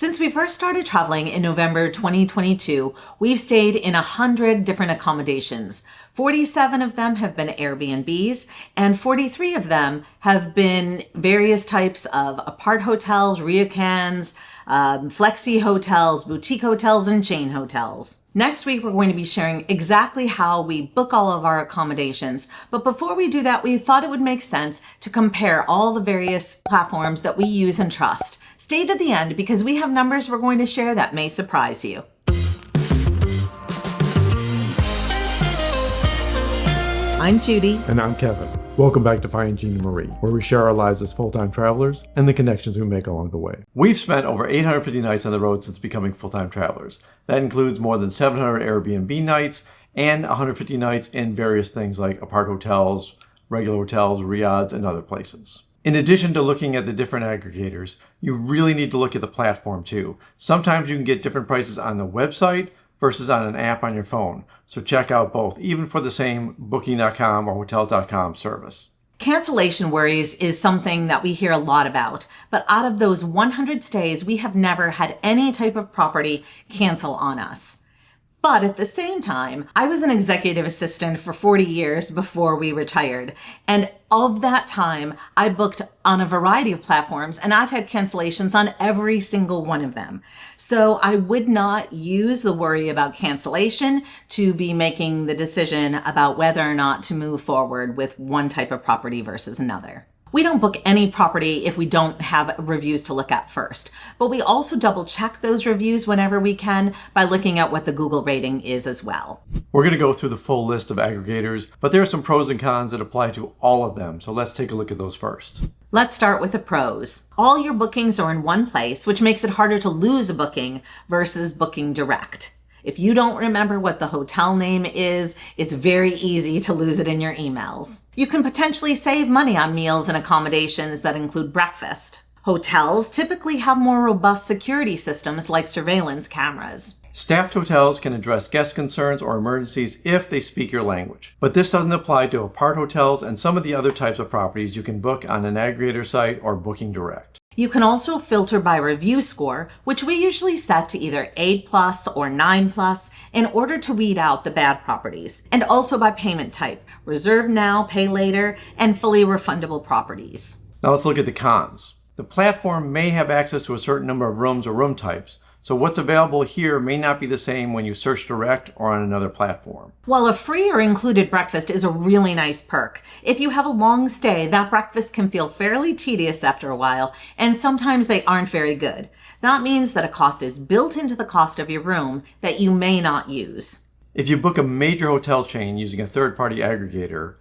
Since we first started traveling in November 2022, we've stayed in 100 different accommodations. 47 of them have been Airbnbs, and 43 of them have been various types of apart hotels, ryokans, flexi hotels, boutique hotels, and chain hotels. Next week, we're going to be sharing exactly how we book all of our accommodations. But before we do that, we thought it would make sense to compare all the various platforms that we use and trust. Stay to the end because we have numbers we're going to share that may surprise you. I'm Judy. And I'm Kevin. Welcome back to Finding Gina Marie, where we share our lives as full-time travelers and the connections we make along the way. We've spent over 850 nights on the road since becoming full-time travelers. That includes more than 700 Airbnb nights and 150 nights in various things like apart hotels, regular hotels, ryads, and other places. In addition to looking at the different aggregators, you really need to look at the platform too. Sometimes you can get different prices on the website versus on an app on your phone. So check out both, even for the same booking.com or hotels.com service. Cancellation worries is something that we hear a lot about, but out of those 100 stays, we have never had any type of property cancel on us. But at the same time, I was an executive assistant for 40 years before we retired. And of that time, I booked on a variety of platforms and I've had cancellations on every single one of them. So I would not use the worry about cancellation to be making the decision about whether or not to move forward with one type of property versus another. We don't book any property if we don't have reviews to look at first, but we also double check those reviews whenever we can by looking at what the Google rating is as well. We're going to go through the full list of aggregators, but there are some pros and cons that apply to all of them, so let's take a look at those first. Let's start with the pros. All your bookings are in one place, which makes it harder to lose a booking versus booking direct. If you don't remember what the hotel name is, it's very easy to lose it in your emails. You can potentially save money on meals and accommodations that include breakfast. Hotels typically have more robust security systems like surveillance cameras. Staffed hotels can address guest concerns or emergencies if they speak your language. But this doesn't apply to apart hotels and some of the other types of properties you can book on an aggregator site or booking direct. You can also filter by review score, which we usually set to either 8+ or 9+, in order to weed out the bad properties, and also by payment type, reserve now, pay later, and fully refundable properties. Now let's look at the cons. The platform may have access to a certain number of rooms or room types, so what's available here may not be the same when you search direct or on another platform. While a free or included breakfast is a really nice perk, if you have a long stay, that breakfast can feel fairly tedious after a while, and sometimes they aren't very good. That means that a cost is built into the cost of your room that you may not use. If you book a major hotel chain using a third-party aggregator,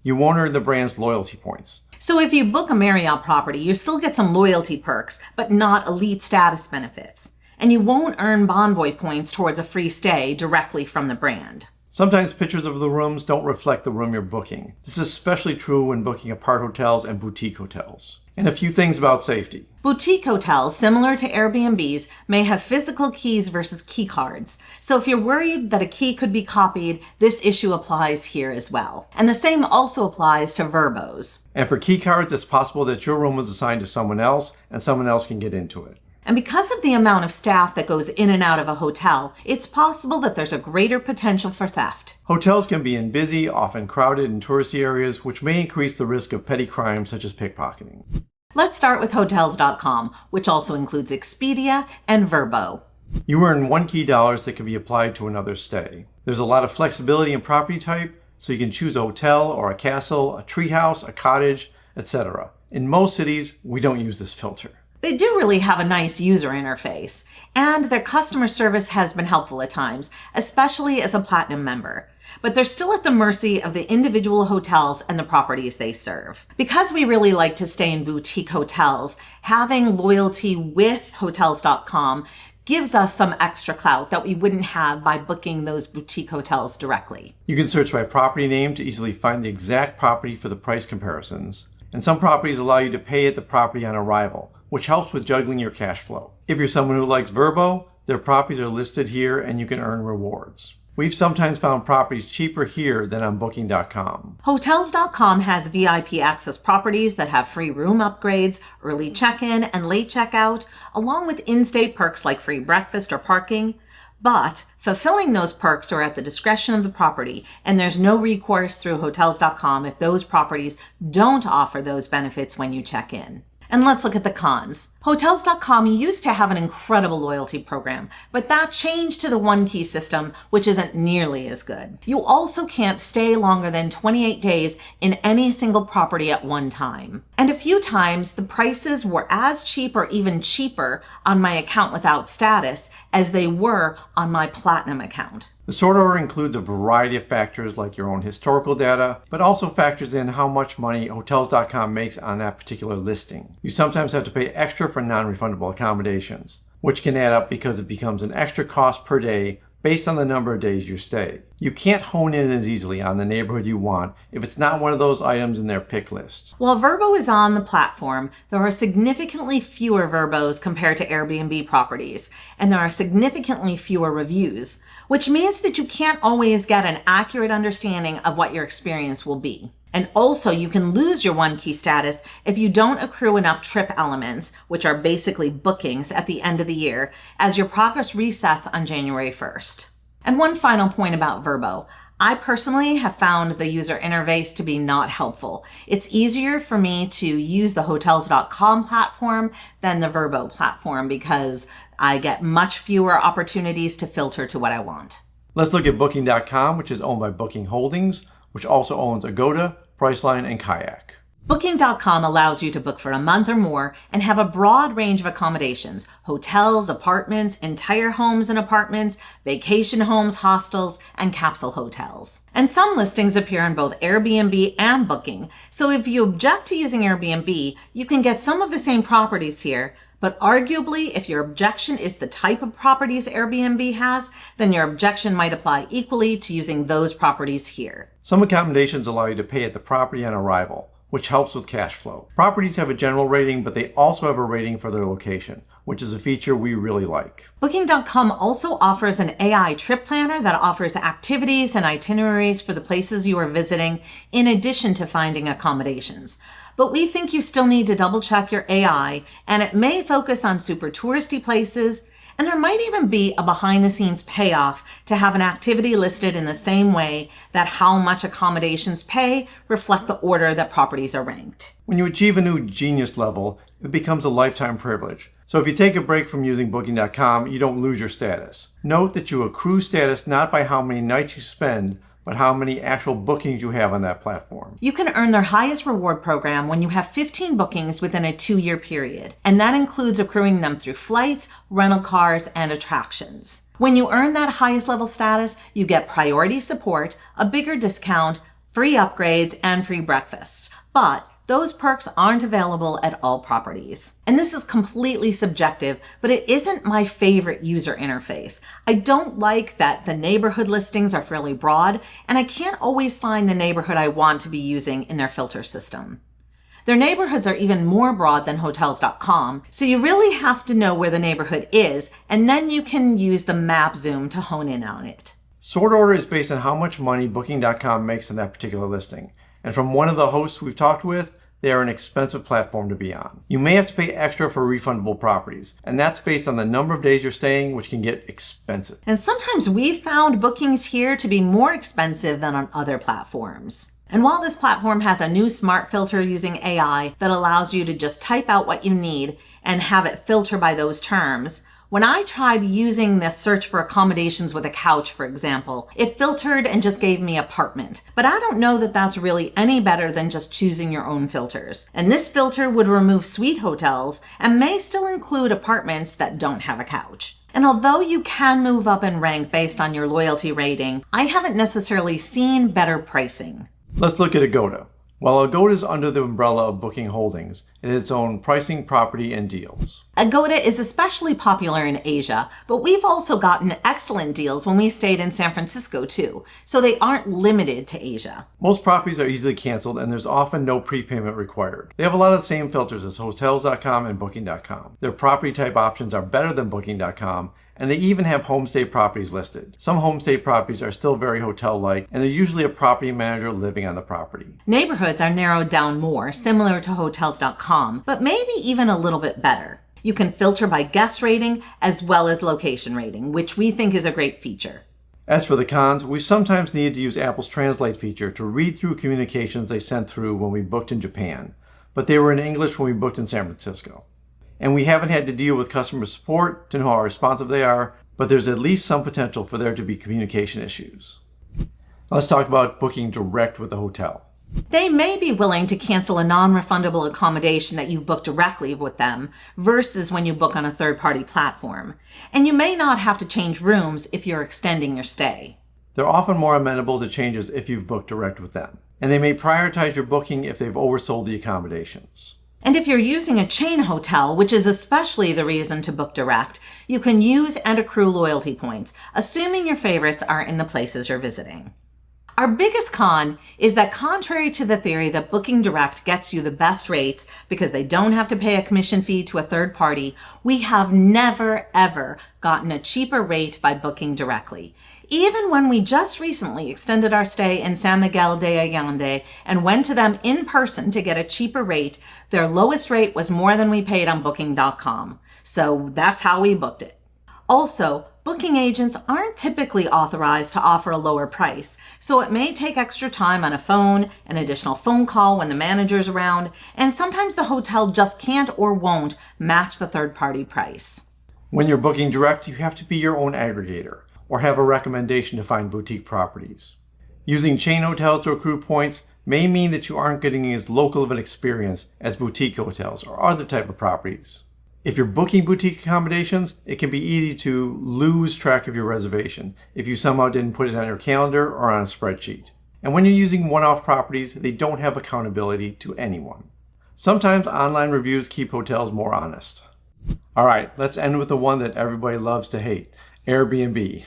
you won't earn the brand's loyalty points. So if you book a Marriott property, you still get some loyalty perks, but not elite status benefits. And you won't earn Bonvoy points towards a free stay directly from the brand. Sometimes pictures of the rooms don't reflect the room you're booking. This is especially true when booking apart hotels and boutique hotels. And a few things about safety. Boutique hotels, similar to Airbnbs, may have physical keys versus key cards. So if you're worried that a key could be copied, this issue applies here as well. And the same also applies to Verbos. And for key cards, it's possible that your room was assigned to someone else and someone else can get into it. And because of the amount of staff that goes in and out of a hotel, it's possible that there's a greater potential for theft. Hotels can be in busy, often crowded and touristy areas, which may increase the risk of petty crimes such as pickpocketing. Let's start with Hotels.com, which also includes Expedia and Vrbo. You earn one key dollars that can be applied to another stay. There's a lot of flexibility in property type, so you can choose a hotel or a castle, a treehouse, a cottage, etc. In most cities, we don't use this filter. They do really have a nice user interface, and their customer service has been helpful at times, especially as a platinum member. But they're still at the mercy of the individual hotels and the properties they serve. Because we really like to stay in boutique hotels, having loyalty with Hotels.com gives us some extra clout that we wouldn't have by booking those boutique hotels directly. You can search by property name to easily find the exact property for the price comparisons. And some properties allow you to pay at the property on arrival, which helps with juggling your cash flow. If you're someone who likes Vrbo, their properties are listed here and you can earn rewards. We've sometimes found properties cheaper here than on Booking.com. Hotels.com has VIP access properties that have free room upgrades, early check-in, and late checkout, along with in-state perks like free breakfast or parking. But fulfilling those perks are at the discretion of the property, and there's no recourse through Hotels.com if those properties don't offer those benefits when you check in. And let's look at the cons. Hotels.com used to have an incredible loyalty program, but that changed to the one key system, which isn't nearly as good. You also can't stay longer than 28 days in any single property at one time. And a few times, the prices were as cheap or even cheaper on my account without status as they were on my platinum account. The sort order includes a variety of factors like your own historical data, but also factors in how much money Hotels.com makes on that particular listing. You sometimes have to pay extra for non-refundable accommodations, which can add up because it becomes an extra cost per day based on the number of days you stay. You can't hone in as easily on the neighborhood you want if it's not one of those items in their pick list. While Vrbo is on the platform, there are significantly fewer Vrbos compared to Airbnb properties, and there are significantly fewer reviews, which means that you can't always get an accurate understanding of what your experience will be. And also, you can lose your one key status if you don't accrue enough trip elements, which are basically bookings at the end of the year, as your progress resets on January 1st. And one final point about Vrbo. I personally have found the user interface to be not helpful. It's easier for me to use the Hotels.com platform than the Vrbo platform because I get much fewer opportunities to filter to what I want. Let's look at Booking.com, which is owned by Booking Holdings, which also owns Agoda, Priceline, and Kayak. Booking.com allows you to book for a month or more and have a broad range of accommodations: hotels, apartments, entire homes and apartments, vacation homes, hostels, and capsule hotels. And some listings appear on both Airbnb and Booking, so if you object to using Airbnb, you can get some of the same properties here, but arguably, if your objection is the type of properties Airbnb has, then your objection might apply equally to using those properties here. Some accommodations allow you to pay at the property on arrival, which helps with cash flow. Properties have a general rating, but they also have a rating for their location, which is a feature we really like. Booking.com also offers an AI trip planner that offers activities and itineraries for the places you are visiting, in addition to finding accommodations. But we think you still need to double check your AI, and it may focus on super touristy places, and there might even be a behind the scenes payoff to have an activity listed in the same way that how much accommodations pay reflect the order that properties are ranked. When you achieve a new genius level, it becomes a lifetime privilege. So if you take a break from using Booking.com, you don't lose your status. Note that you accrue status not by how many nights you spend, but how many actual bookings you have on that platform. You can earn their highest reward program when you have 15 bookings within a 2-year period, and that includes accruing them through flights, rental cars, and attractions. When you earn that highest level status, you get priority support, a bigger discount, free upgrades, and free breakfasts. But those perks aren't available at all properties. And this is completely subjective, but it isn't my favorite user interface. I don't like that the neighborhood listings are fairly broad, and I can't always find the neighborhood I want to be using in their filter system. Their neighborhoods are even more broad than Hotels.com, so you really have to know where the neighborhood is, and then you can use the map zoom to hone in on it. Sort order is based on how much money Booking.com makes on that particular listing. And from one of the hosts we've talked with, they are an expensive platform to be on. You may have to pay extra for refundable properties, and that's based on the number of days you're staying, which can get expensive. And sometimes we've found bookings here to be more expensive than on other platforms. And while this platform has a new smart filter using AI that allows you to just type out what you need and have it filter by those terms, when I tried using the search for accommodations with a couch, for example, it filtered and just gave me apartment. But I don't know that that's really any better than just choosing your own filters. And this filter would remove suite hotels and may still include apartments that don't have a couch. And although you can move up in rank based on your loyalty rating, I haven't necessarily seen better pricing. Let's look at Agoda. While Agoda is under the umbrella of Booking Holdings, it has its own pricing, property, and deals. Agoda is especially popular in Asia, but we've also gotten excellent deals when we stayed in San Francisco too, so they aren't limited to Asia. Most properties are easily canceled, and there's often no prepayment required. They have a lot of the same filters as Hotels.com and Booking.com. Their property type options are better than Booking.com, and they even have homestay properties listed. Some homestay properties are still very hotel-like, and they're usually a property manager living on the property. Neighborhoods are narrowed down more, similar to Hotels.com, but maybe even a little bit better. You can filter by guest rating as well as location rating, which we think is a great feature. As for the cons, we sometimes needed to use Apple's Translate feature to read through communications they sent through when we booked in Japan, but they were in English when we booked in San Francisco. And we haven't had to deal with customer support to know how responsive they are, but there's at least some potential for there to be communication issues. Let's talk about booking direct with the hotel. They may be willing to cancel a non-refundable accommodation that you've booked directly with them versus when you book on a third-party platform. And you may not have to change rooms if you're extending your stay. They're often more amenable to changes if you've booked direct with them, and they may prioritize your booking if they've oversold the accommodations. And if you're using a chain hotel, which is especially the reason to book direct, you can use and accrue loyalty points, assuming your favorites are in the places you're visiting. Our biggest con is that contrary to the theory that booking direct gets you the best rates because they don't have to pay a commission fee to a third party, we have never ever gotten a cheaper rate by booking directly. Even when we just recently extended our stay in San Miguel de Allende and went to them in person to get a cheaper rate, their lowest rate was more than we paid on Booking.com. So that's how we booked it. Also, booking agents aren't typically authorized to offer a lower price, so it may take extra time on a phone, an additional phone call when the manager's around, and sometimes the hotel just can't or won't match the third-party price. When you're booking direct, you have to be your own aggregator, or have a recommendation to find boutique properties. Using chain hotels to accrue points may mean that you aren't getting as local of an experience as boutique hotels or other type of properties. If you're booking boutique accommodations, it can be easy to lose track of your reservation if you somehow didn't put it on your calendar or on a spreadsheet. And when you're using one-off properties, they don't have accountability to anyone. Sometimes online reviews keep hotels more honest. All right, let's end with the one that everybody loves to hate, Airbnb.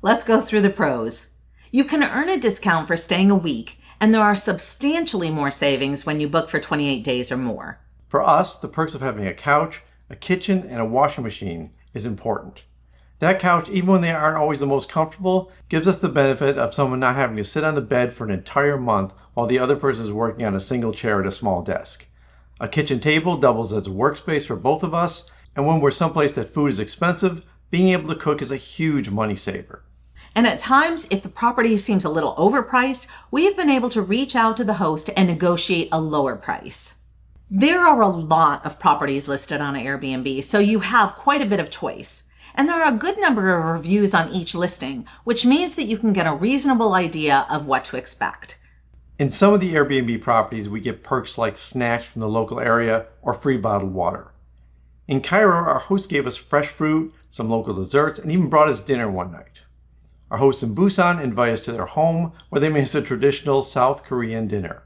Let's go through the pros. You can earn a discount for staying a week, and there are substantially more savings when you book for 28 days or more. For us, the perks of having a couch, a kitchen, and a washing machine is important. That couch, even when they aren't always the most comfortable, gives us the benefit of someone not having to sit on the bed for an entire month while the other person is working on a single chair at a small desk. A kitchen table doubles as a workspace for both of us, and when we're someplace that food is expensive, being able to cook is a huge money saver. And at times, if the property seems a little overpriced, we've been able to reach out to the host and negotiate a lower price. There are a lot of properties listed on Airbnb, so you have quite a bit of choice. And there are a good number of reviews on each listing, which means that you can get a reasonable idea of what to expect. In some of the Airbnb properties, we get perks like snacks from the local area or free bottled water. In Cairo, our host gave us fresh fruit, some local desserts, and even brought us dinner one night. Our hosts in Busan invited us to their home, where they made us a traditional South Korean dinner.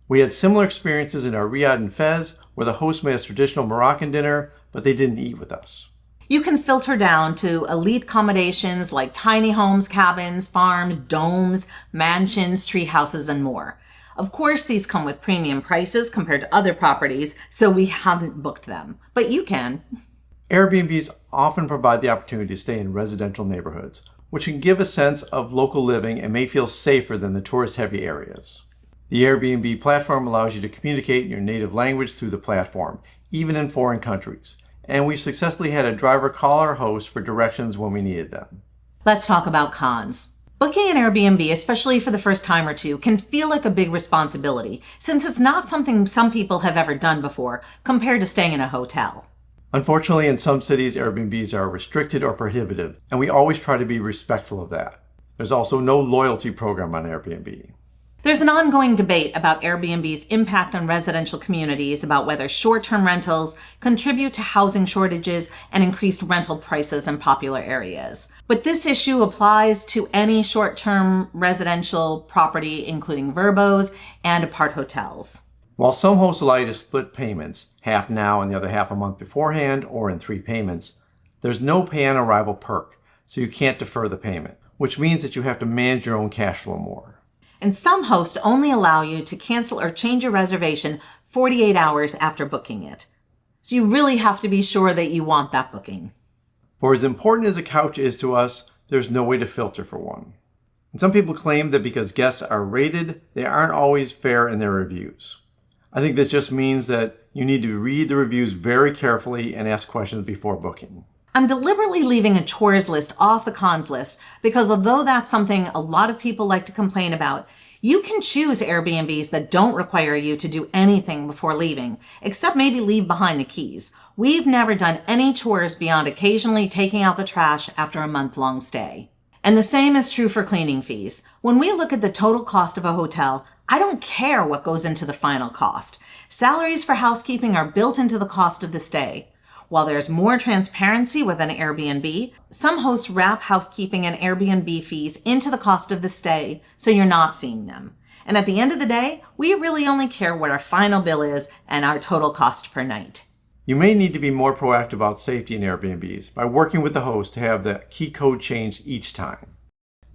We had similar experiences in our Riyadh and Fez, where the host made us traditional Moroccan dinner, but they didn't eat with us. You can filter down to elite accommodations like tiny homes, cabins, farms, domes, mansions, tree houses, and more. Of course, these come with premium prices compared to other properties, so we haven't booked them, but you can. Airbnbs often provide the opportunity to stay in residential neighborhoods, which can give a sense of local living and may feel safer than the tourist-heavy areas. The Airbnb platform allows you to communicate in your native language through the platform, even in foreign countries. And we've successfully had a driver call our host for directions when we needed them. Let's talk about cons. Booking an Airbnb, especially for the first time or two, can feel like a big responsibility, since it's not something some people have ever done before, compared to staying in a hotel. Unfortunately, in some cities, Airbnbs are restricted or prohibitive, and we always try to be respectful of that. There's also no loyalty program on Airbnb. There's an ongoing debate about Airbnb's impact on residential communities, about whether short-term rentals contribute to housing shortages and increased rental prices in popular areas. But this issue applies to any short-term residential property, including verbos and apart hotels. While some hosts allow you to split payments, half now and the other half a month beforehand or in 3 payments, there's no pay-on-arrival perk, so you can't defer the payment, which means that you have to manage your own cash flow more. And some hosts only allow you to cancel or change your reservation 48 hours after booking it. So you really have to be sure that you want that booking. For as important as a couch is to us, there's no way to filter for one. And some people claim that because guests are rated, they aren't always fair in their reviews. I think this just means that you need to read the reviews very carefully and ask questions before booking. I'm deliberately leaving a chores list off the cons list because although that's something a lot of people like to complain about, you can choose Airbnbs that don't require you to do anything before leaving, except maybe leave behind the keys. We've never done any chores beyond occasionally taking out the trash after a month-long stay. And the same is true for cleaning fees. When we look at the total cost of a hotel, I don't care what goes into the final cost. Salaries for housekeeping are built into the cost of the stay. While there's more transparency with an Airbnb, some hosts wrap housekeeping and Airbnb fees into the cost of the stay, so you're not seeing them. And at the end of the day, we really only care what our final bill is and our total cost per night. You may need to be more proactive about safety in Airbnbs by working with the host to have the key code changed each time.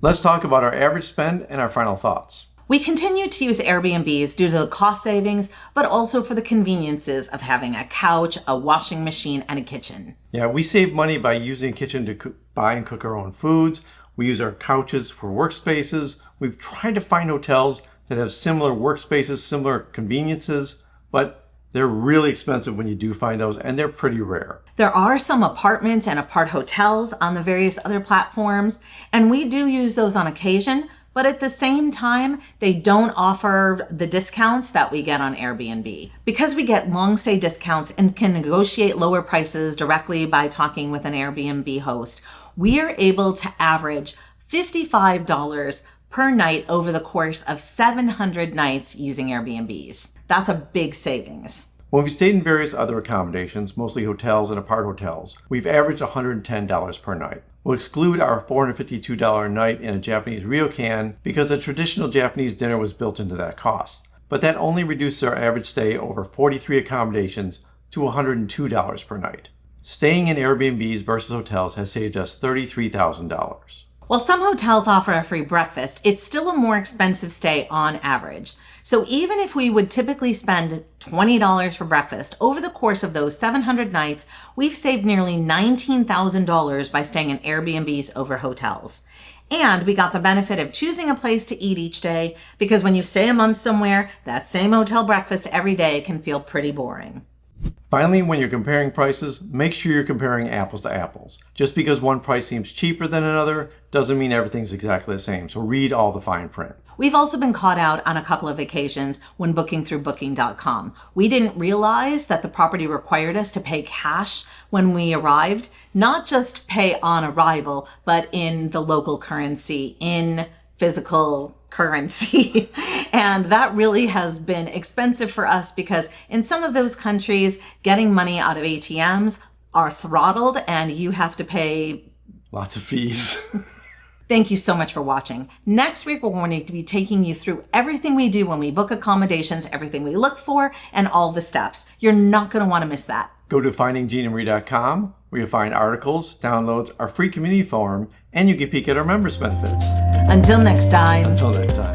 Let's talk about our average spend and our final thoughts. We continue to use Airbnbs due to the cost savings, but also for the conveniences of having a couch, a washing machine, and a kitchen. Yeah, we save money by using a kitchen to buy and cook our own foods. We use our couches for workspaces. We've tried to find hotels that have similar workspaces, similar conveniences, but they're really expensive when you do find those, and they're pretty rare. There are some apartments and apart hotels on the various other platforms, and we do use those on occasion, but at the same time, they don't offer the discounts that we get on Airbnb. Because we get long stay discounts and can negotiate lower prices directly by talking with an Airbnb host, we are able to average $55 per night over the course of 700 nights using Airbnbs. That's a big savings. When we've stayed in various other accommodations, mostly hotels and apart hotels, we've averaged $110 per night. We'll exclude our $452 a night in a Japanese ryokan because a traditional Japanese dinner was built into that cost. But that only reduces our average stay over 43 accommodations to $102 per night. Staying in Airbnbs versus hotels has saved us $33,000. While some hotels offer a free breakfast, it's still a more expensive stay on average. So even if we would typically spend $20 for breakfast, over the course of those 700 nights, we've saved nearly $19,000 by staying in Airbnbs over hotels. And we got the benefit of choosing a place to eat each day, because when you stay a month somewhere, that same hotel breakfast every day can feel pretty boring. Finally, when you're comparing prices, make sure you're comparing apples to apples. Just because one price seems cheaper than another doesn't mean everything's exactly the same, so read all the fine print. We've also been caught out on a couple of occasions when booking through Booking.com. We didn't realize that the property required us to pay cash when we arrived, not just pay on arrival, but in the local currency, in physical currency. And that really has been expensive for us because in some of those countries, getting money out of ATMs are throttled and you have to pay lots of fees. Thank you so much for watching. Next week, we're going to be taking you through everything we do when we book accommodations, everything we look for, and all the steps. You're not going to want to miss that. Go to findingginaMarie.com where you'll find articles, downloads, our free community forum, and you can peek at our members' benefits. Until next time. Until next time.